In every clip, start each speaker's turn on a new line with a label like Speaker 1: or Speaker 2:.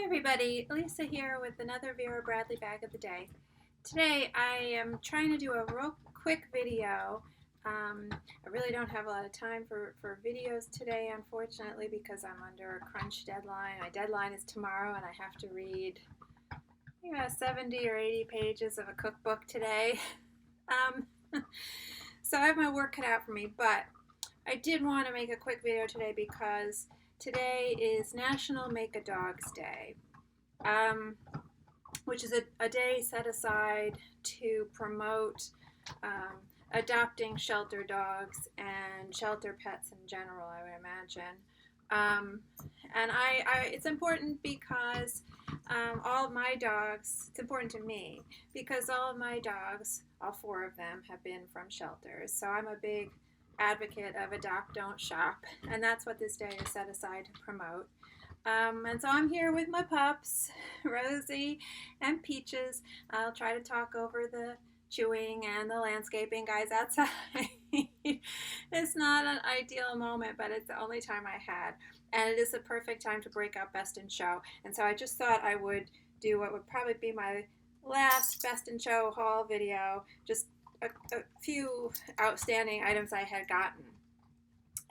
Speaker 1: Everybody, Lisa here with another Vera Bradley bag of the day. Today I am trying to do a real quick video. I really don't have a lot of time for videos today, unfortunately, because I'm under a crunch deadline. My deadline is tomorrow and I have to read 70 or 80 pages of a cookbook today. So I have my work cut out for me, but I did want to make a quick video today because today is National Make a Dogs Day, which is a day set aside to promote adopting shelter dogs and shelter pets in general, I would imagine. And it's important because all of my dogs, it's important to me because all of my dogs, all 4 of them, have been from shelters. So I'm a big advocate of adopt, don't shop, and that's what this day is set aside to promote. And so I'm here with my pups, Rosie and Peaches. I'll try to talk over the chewing and the landscaping guys outside. It's not an ideal moment, but it's the only time I had. And it is the perfect time to break out Best in Show. And so I just thought I would do what would probably be my last Best in Show haul video, just a few outstanding items I had gotten.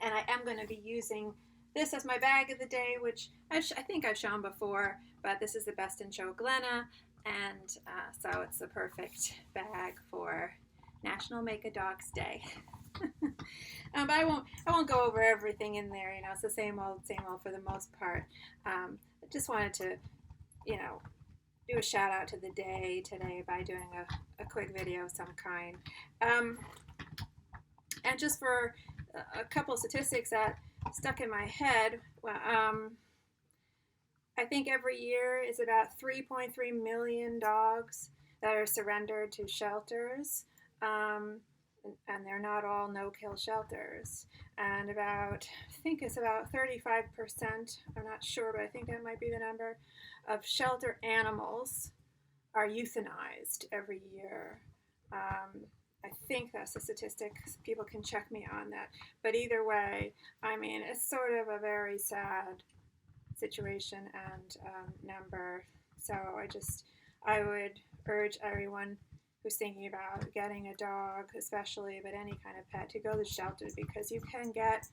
Speaker 1: And I am going to be using this as my bag of the day, which I think I've shown before, but this is the Best in Show Glenna, and so it's the perfect bag for National Make a Dogs Day. But I won't go over everything in there. It's the same old for the most part. I just wanted to, do a shout out to the day today by doing a quick video of some kind. And just for a couple statistics that stuck in my head, I think every year is about 3.3 million dogs that are surrendered to shelters, and they're not all no-kill shelters. And I think it's about 35%, I'm not sure, but I think that might be the number, of shelter animals are euthanized every year. I think that's the statistic. People can check me on that. But either way, it's sort of a very sad situation and number. So I would urge everyone who's thinking about getting a dog, especially, but any kind of pet, to go to shelters, because you can get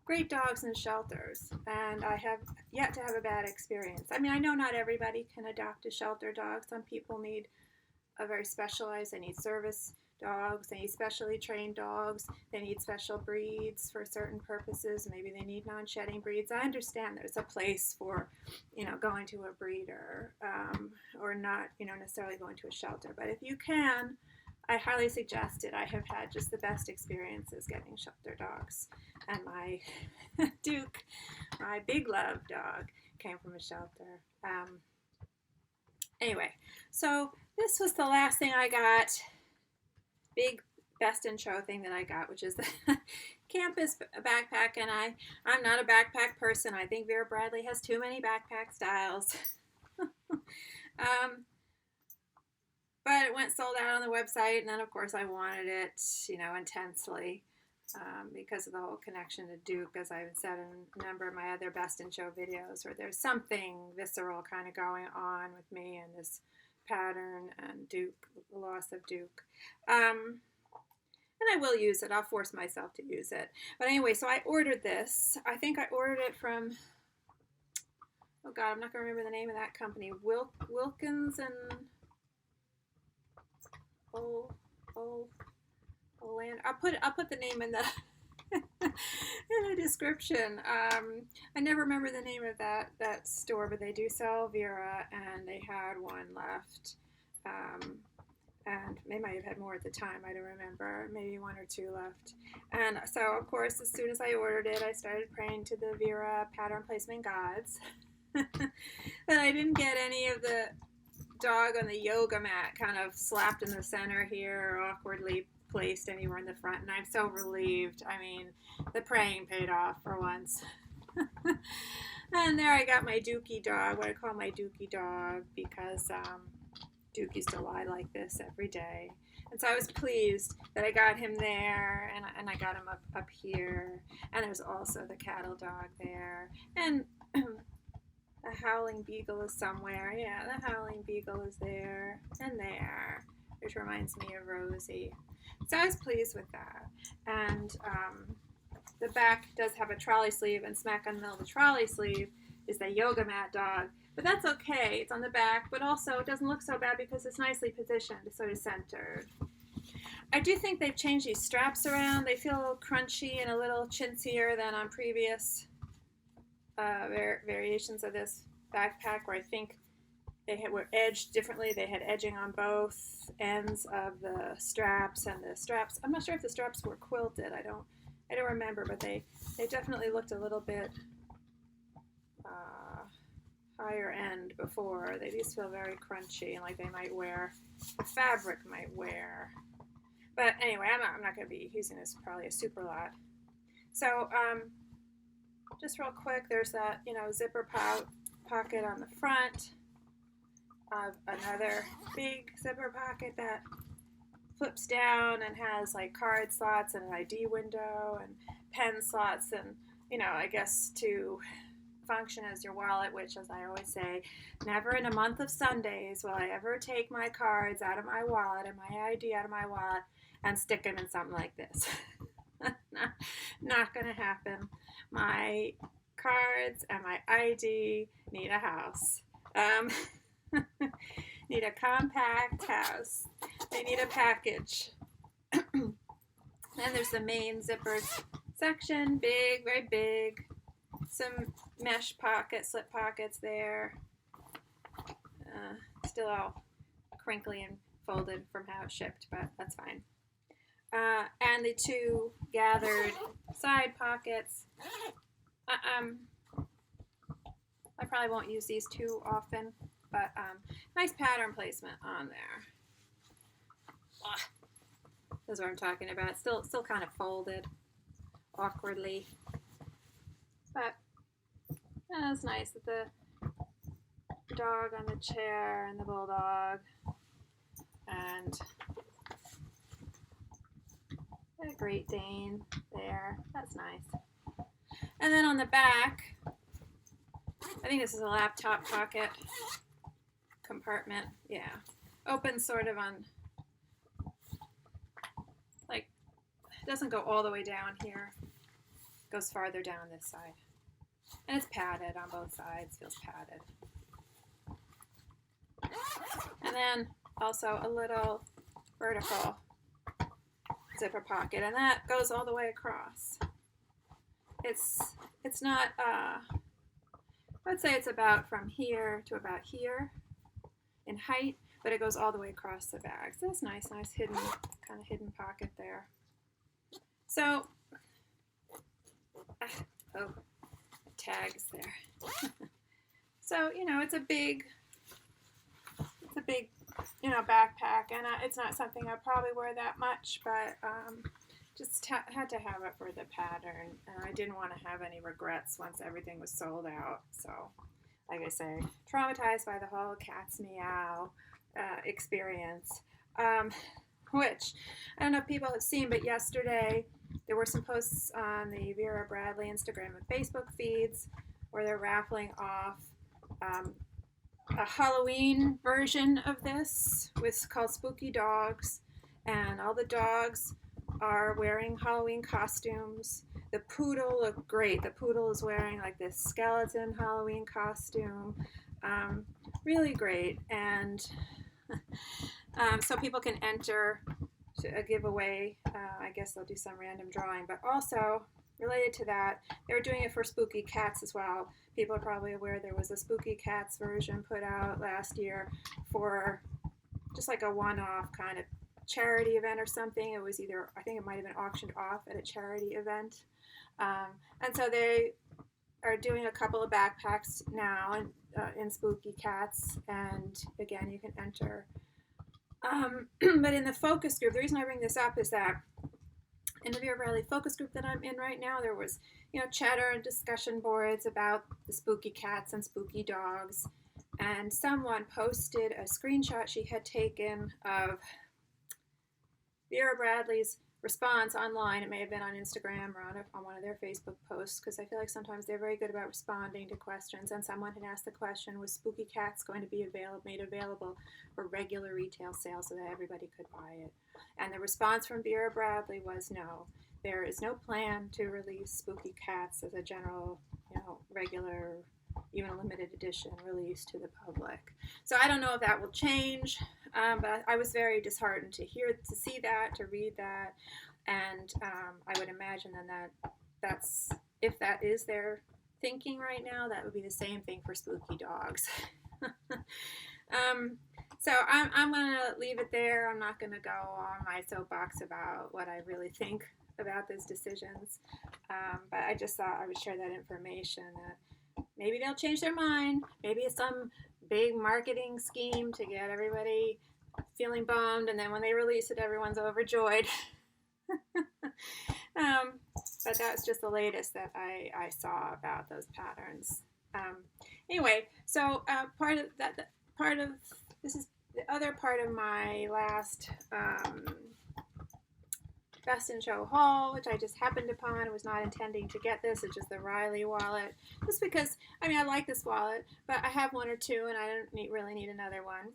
Speaker 1: great dogs in shelters, and I have yet to have a bad experience. I know not everybody can adopt a shelter dog. Some people need a very specialized, they need service dogs, they need specially trained dogs, they need special breeds for certain purposes, maybe they need non-shedding breeds. I understand there's a place for, going to a breeder, or not, necessarily going to a shelter. But if you can, I highly suggest it. I have had just the best experiences getting shelter dogs. And my Duke, my big love dog, came from a shelter. Anyway, so this was the last thing I got, big Best in Show thing that I got, which is the campus backpack. And I'm not a backpack person. I think Vera Bradley has too many backpack styles. But it went sold out on the website, and then of course I wanted it, intensely, because of the whole connection to Duke, as I've said in a number of my other Best in Show videos, where there's something visceral kind of going on with me and this pattern and Duke, the loss of Duke. And I will use it. I'll force myself to use it. But anyway, so I ordered this. I think I ordered it from, oh God, I'm not going to remember the name of that company. Wilkins and Olander. I'll put the name in the in the description. I never remember the name of that store, but they do sell Vera, and they had one left. And they might have had more at the time. I don't remember. Maybe 1 or 2 left. And so, of course, as soon as I ordered it, I started praying to the Vera pattern placement gods that I didn't get any of the dog on the yoga mat kind of slapped in the center here or awkwardly placed anywhere in the front. And I'm so relieved. The praying paid off for once. And there I got my Dookie dog, what I call my Dookie dog, because Duke used to lie like this every day. And so I was pleased that I got him there, and I got him up here. And there's also the cattle dog there. And Howling Beagle is somewhere. Yeah, the Howling Beagle is there and there, which reminds me of Rosie. So I was pleased with that. And the back does have a trolley sleeve, and smack in the middle of the trolley sleeve is the yoga mat dog. But that's okay. It's on the back, but also it doesn't look so bad because it's nicely positioned, sort of centered. I do think they've changed these straps around. They feel a little crunchy and a little chintzier than on previous variations of this backpack, where I think were edged differently. They had edging on both ends of the straps, and the straps, I'm not sure if the straps were quilted. I don't remember, but they definitely looked a little bit higher end before. They just feel very crunchy and like they might wear, the fabric might wear. But anyway, I'm not going to be using this probably a super lot. So just real quick, there's that, zipper pocket on the front of another big zipper pocket that flips down and has like card slots and an ID window and pen slots, and I guess to function as your wallet, which, as I always say, never in a month of Sundays will I ever take my cards out of my wallet and my ID out of my wallet and stick them in something like this. Not gonna happen. My cards and my ID need a house. Need a compact house. They need a package. Then there's the main zippers section, big, very big. Some mesh pockets, slip pockets there. Still all crinkly and folded from how it shipped, but that's fine. And the two gathered side pockets. I probably won't use these too often, but nice pattern placement on there. That's what I'm talking about. Still kind of folded awkwardly, but that's nice with the dog on the chair and the bulldog and a Great Dane there. That's nice. And then on the back, I think this is a laptop pocket compartment. Yeah. Open sort of on, like, it doesn't go all the way down here. It goes farther down this side. And it's padded on both sides. Feels padded. And then also a little vertical zipper pocket, and that goes all the way across. It's not, I'd say it's about from here to about here in height, but it goes all the way across the bag. So that's nice hidden, kind of hidden pocket there. So, tags there. So, it's a big, backpack, and it's not something I probably wear that much, but just had to have it for the pattern, and I didn't want to have any regrets once everything was sold out. So, like I say, traumatized by the whole cat's meow experience, which I don't know if people have seen, but yesterday there were some posts on the Vera Bradley Instagram and Facebook feeds where they're raffling off a Halloween version of this, called Spooky Dogs, and all the dogs are wearing Halloween costumes. The poodle looked great. The poodle is wearing like this skeleton Halloween costume. Really great. And so people can enter a giveaway. I guess they'll do some random drawing, but also related to that, they were doing it for Spooky Cats as well. People are probably aware there was a Spooky Cats version put out last year for just like a one-off kind of charity event or something. It was either, I think it might have been auctioned off at a charity event. And so they are doing a couple of backpacks now in Spooky Cats, and again, you can enter. But in the focus group, the reason I bring this up is that in the Vera Bradley focus group that I'm in right now, there was, chatter and discussion boards about the Spooky Cats and Spooky Dogs, and someone posted a screenshot she had taken of Vera Bradley's response online. It may have been on Instagram or on one of their Facebook posts, because I feel like sometimes they're very good about responding to questions. And someone had asked the question, was Spooky Cats going to be made available for regular retail sale so that everybody could buy it? And the response from Vera Bradley was no. There is no plan to release Spooky Cats as a general, regular, even a limited edition release to the public. So I don't know if that will change, but I was very disheartened to see that, to read that, and I would imagine then that's if that is their thinking right now, that would be the same thing for Spooky Dogs. So I'm gonna leave it there. I'm not gonna go on my soapbox about what I really think about those decisions, but I just thought I would share that information, that maybe they'll change their mind. Maybe it's some big marketing scheme to get everybody feeling bummed, and then when they release it, everyone's overjoyed. But that's just the latest that I saw about those patterns. Anyway, so this is the other part of my last Best in Show haul, which I just happened upon. I was not intending to get this. It's just the Riley wallet. Just because, I like this wallet, but I have one or two, and I don't really need another one.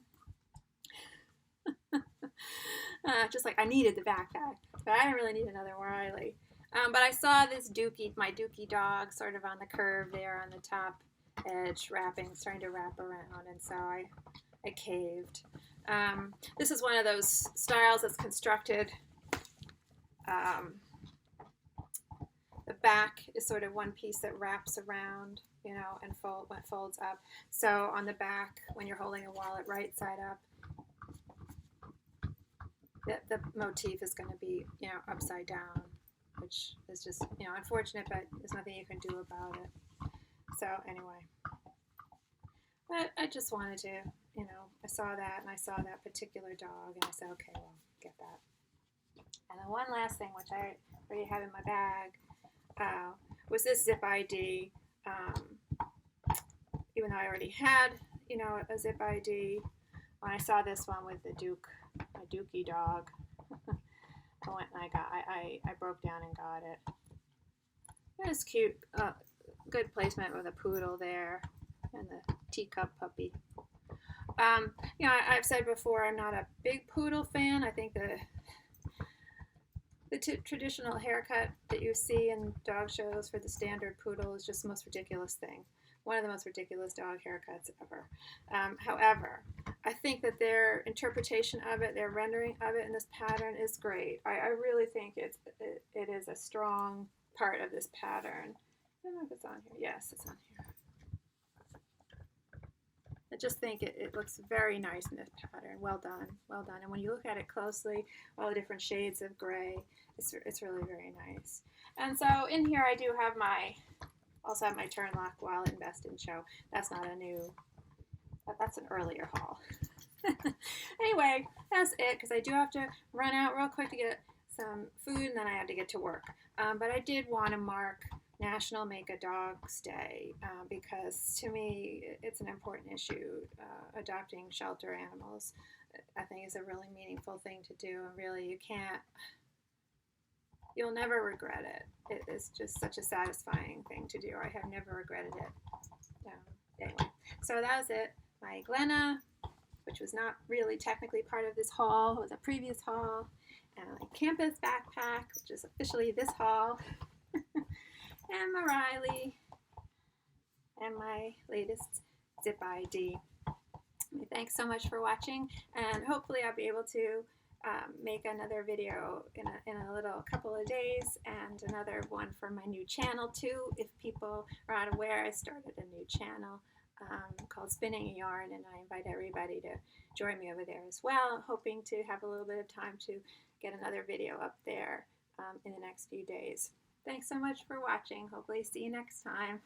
Speaker 1: Just like I needed the backpack, but I didn't really need another Riley. But I saw this my Dookie dog sort of on the curve there on the top edge, starting to wrap around, and so I caved. This is one of those styles that's constructed. The back is sort of one piece that wraps around, and folds up. So on the back, when you're holding a wallet right side up, the motif is going to be, upside down, which is just, unfortunate, but there's nothing you can do about it. So anyway, but I just wanted to, I saw that, and I saw that particular dog, and I said, okay, well, get that. And then one last thing, which I already have in my bag, was this Zip ID. Even though I already had, a Zip ID, when I saw this one with the my Dookie dog, I went and I broke down and got it. It was cute, good placement with a poodle there, and the teacup puppy. I've said before, I'm not a big poodle fan. I think the traditional haircut that you see in dog shows for the standard poodle is just the most ridiculous thing. One of the most ridiculous dog haircuts ever. However, I think that their interpretation of it, their rendering of it in this pattern is great. I really think it is a strong part of this pattern. I don't know if it's on here. Yes, it's on here. I just think it looks very nice in this pattern. Well done, well done. And when you look at it closely, all the different shades of gray, it's really very nice. And so in here I do have also have my turn lock wallet in Best in Show. That's not a new, that's an earlier haul. Anyway, that's it, because I do have to run out real quick to get some food, and then I have to get to work. But I did want to mark National Make a Dog's Day, because to me it's an important issue. Adopting shelter animals, I think, is a really meaningful thing to do, and really you'll never regret it. It is just such a satisfying thing to do. I have never regretted it. Anyway, so that was it. My Glenna, which was not really technically part of this haul, it was a previous haul, and my campus backpack, which is officially this haul. And my Riley, and my latest Zip ID. Thanks so much for watching, and hopefully I'll be able to make another video in a couple of days, and another one for my new channel too. If people are not aware, I started a new channel called Spinning a Yarn, and I invite everybody to join me over there as well. I'm hoping to have a little bit of time to get another video up there in the next few days. Thanks so much for watching. Hopefully see you next time.